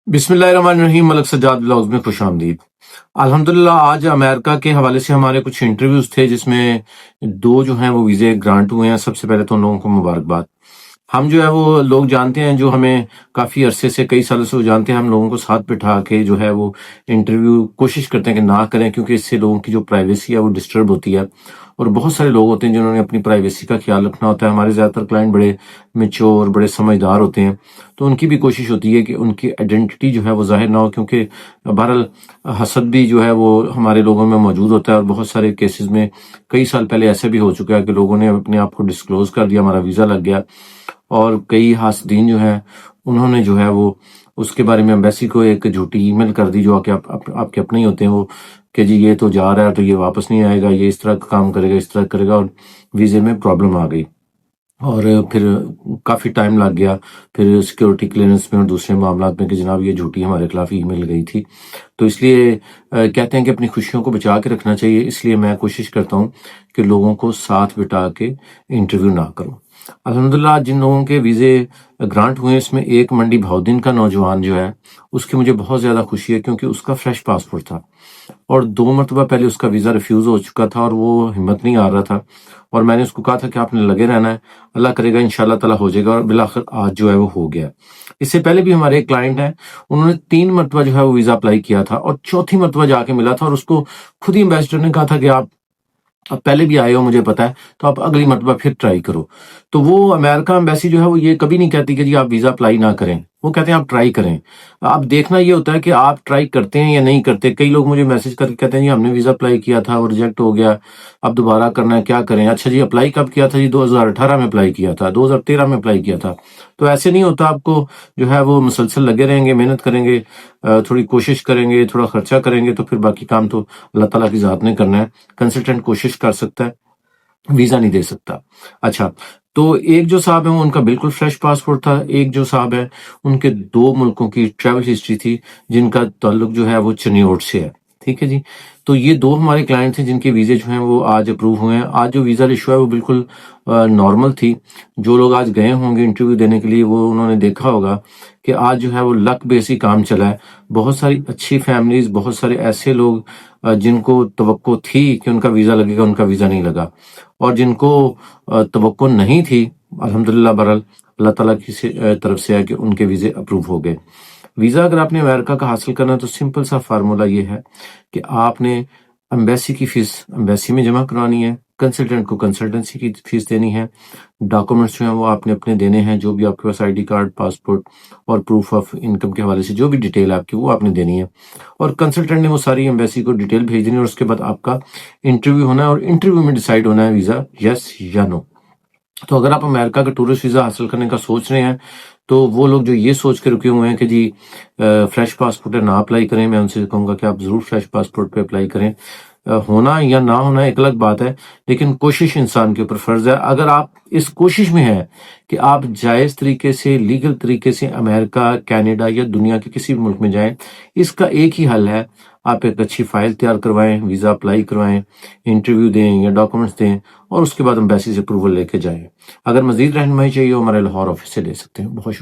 بسم اللہ الرحمن الرحیم، ملک سجاد بلاگز میں خوش آمدید۔ الحمدللہ آج امریکہ کے حوالے سے ہمارے کچھ انٹرویوز تھے جس میں دو جو ہیں وہ ویزے گرانٹ ہوئے ہیں۔ سب سے پہلے تو ان لوگوں کو مبارکباد۔ ہم جو ہے وہ لوگ جانتے ہیں، جو ہمیں کافی عرصے سے کئی سالوں سے وہ جانتے ہیں، ہم لوگوں کو ساتھ بٹھا کے جو ہے وہ انٹرویو کوشش کرتے ہیں کہ نہ کریں، کیونکہ اس سے لوگوں کی جو پرائیویسی ہے وہ ڈسٹرب ہوتی ہے، اور بہت سارے لوگ ہوتے ہیں جنہوں نے اپنی پرائیویسی کا خیال رکھنا ہوتا ہے۔ ہمارے زیادہ تر کلائنٹ بڑے میچور، بڑے سمجھدار ہوتے ہیں، تو ان کی بھی کوشش ہوتی ہے کہ ان کی آئیڈینٹی جو ہے وہ ظاہر نہ ہو، کیونکہ بہرحال حسد بھی جو ہے وہ ہمارے لوگوں میں موجود ہوتا ہے، اور بہت سارے کیسز میں کئی سال پہلے ایسے بھی ہو چکا ہے کہ لوگوں نے اپنے آپ کو ڈسکلوز کر دیا، ہمارا ویزا لگ گیا، اور کئی حاسدین جو ہیں انہوں نے جو ہے وہ اس کے بارے میں ایمبیسی کو ایک جھوٹی ای میل کر دی، جو کہ آپ کے اپنے ہی ہوتے ہیں وہ، کہ جی یہ تو جا رہا ہے تو یہ واپس نہیں آئے گا، یہ اس طرح کا کام کرے گا، اس طرح کرے گا، اور ویزے میں پرابلم آ گئی، اور پھر کافی ٹائم لگ گیا، پھر سیکیورٹی کلیئرنس میں اور دوسرے معاملات میں کہ جناب یہ جھوٹی ہمارے خلاف ای میل گئی تھی۔ تو اس لیے کہتے ہیں کہ اپنی خوشیوں کو بچا کے رکھنا چاہیے، اس لیے میں کوشش کرتا ہوں کہ لوگوں کو ساتھ بٹا کے انٹرویو نہ کروں۔ الحمدللہ جن لوگوں کے ویزے گرانٹ ہوئے، اس میں ایک منڈی بہاؤدین کا نوجوان جو ہے اس کی مجھے بہت زیادہ خوشی ہے، کیونکہ اس کا فریش پاسپورٹ تھا، اور 2 مرتبہ پہلے اس کا ویزا ریفیوز ہو چکا تھا، اور وہ ہمت نہیں آ رہا تھا، اور میں نے اس کو کہا تھا کہ آپ نے لگے رہنا ہے، اللہ کرے گا انشاءاللہ تعالیٰ ہو جائے گا، اور بالآخر آج جو ہے وہ ہو گیا۔ اس سے پہلے بھی ہمارے ایک کلائنٹ ہیں، انہوں نے 3 مرتبہ جو ہے وہ ویزا اپلائی کیا تھا، اور چوتھی مرتبہ جا کے ملا تھا، اور اس کو خود ہی ایمبیسڈر نے کہا تھا کہ آپ پہلے بھی آئے ہو، مجھے پتا ہے، تو آپ اگلی مرتبہ پھر ٹرائی کرو۔ تو وہ امریکہ ایمبیسی جو ہے وہ یہ کبھی نہیں کہتی کہ جی آپ ویزا اپلائی نہ کریں، وہ کہتے ہیں آپ ٹرائی کریں۔ اب دیکھنا یہ ہوتا ہے کہ آپ ٹرائی کرتے ہیں یا نہیں کرتے۔ کئی لوگ مجھے میسج کر کے کہتے ہیں جی ہم نے ویزا اپلائی کیا تھا، وہ ریجیکٹ ہو گیا، اب دوبارہ کرنا ہے، کیا کریں؟ اچھا جی اپلائی کب کیا تھا؟ جی 2018 میں اپلائی کیا تھا، 2013 میں اپلائی کیا تھا۔ تو ایسے نہیں ہوتا، آپ کو جو ہے وہ مسلسل لگے رہیں گے، محنت کریں گے، تھوڑی کوشش کریں گے، تھوڑا خرچہ کریں گے، تو پھر باقی کام تو اللہ تعالیٰ کی ذات نے کرنا ہے۔ کنسلٹنٹ کوشش کر سکتا ہے، ویزا نہیں دے سکتا۔ اچھا، تو ایک جو صاحب ہیں وہ ان کا بالکل فریش پاسپورٹ تھا، ایک جو صاحب ہیں ان کے 2 ملکوں کی ٹریول ہسٹری تھی، جن کا تعلق جو ہے وہ چنیوٹ سے ہے، ٹھیک ہے جی۔ تو یہ 2 ہمارے کلائنٹ تھے جن کے ویزے جو ہیں وہ آج اپروو ہوئے ہیں۔ آج جو ویزا ایشو ہے وہ بالکل نارمل تھی۔ جو لوگ آج گئے ہوں گے انٹرویو دینے کے لیے، وہ انہوں نے دیکھا ہوگا کہ آج جو ہے وہ لک بیس ہی کام چلا ہے۔ بہت ساری اچھی فیملیز، بہت سارے ایسے لوگ جن کو توقع تھی کہ ان کا ویزا لگے گا، ان کا ویزا نہیں لگا، اور جن کو توقع نہیں تھی، الحمدللہ بہرحال اللہ تعالیٰ کی طرف سے ہے کہ ان کے ویزے اپروو ہو گئے۔ ویزا اگر آپ نے امریکہ کا حاصل کرنا ہے تو سمپل سا فارمولا یہ ہے کہ آپ نے ایمبیسی کی فیس ایمبیسی میں جمع کرانی ہے، کنسلٹنٹ کو کنسلٹنسی کی فیس دینی ہے، ڈاکومنٹس جو ہیں وہ آپ نے اپنے دینے ہیں، جو بھی آپ کے پاس آئی ڈی کارڈ، پاسپورٹ اور پروف آف انکم کے حوالے سے جو بھی ڈیٹیل آپ کی وہ آپ نے دینی ہے، اور کنسلٹنٹ نے وہ ساری ایمبیسی کو ڈیٹیل بھیج دینی ہے، اور اس کے بعد آپ کا انٹرویو ہونا ہے، اور انٹرویو میں ڈیسائیڈ ہونا ہے ویزا یس یا نو۔ تو اگر آپ امریکہ کا ٹورسٹ ویزا حاصل کرنے کا سوچ رہے ہیں، تو وہ لوگ جو یہ سوچ کے رکے ہوئے ہیں کہ جی فریش پاسپورٹ ہے نہ اپلائی کریں، میں ان سے کہوں گا کہ آپ ضرور فریش پاسپورٹ پہ اپلائی کریں۔ ہونا یا نہ ہونا ایک الگ بات ہے، لیکن کوشش انسان کے اوپر فرض ہے۔ اگر آپ اس کوشش میں ہیں کہ آپ جائز طریقے سے، لیگل طریقے سے امریکہ، کینیڈا یا دنیا کے کسی بھی ملک میں جائیں، اس کا ایک ہی حل ہے، آپ ایک اچھی فائل تیار کروائیں، ویزا اپلائی کروائیں، انٹرویو دیں یا ڈاکومنٹس دیں، اور اس کے بعد ایمبیسی سے اپروول لے کے جائیں۔ اگر مزید رہنمائی چاہیے ہو ہمارے لاہور آفس سے لے سکتے ہیں۔ بہت شکریہ۔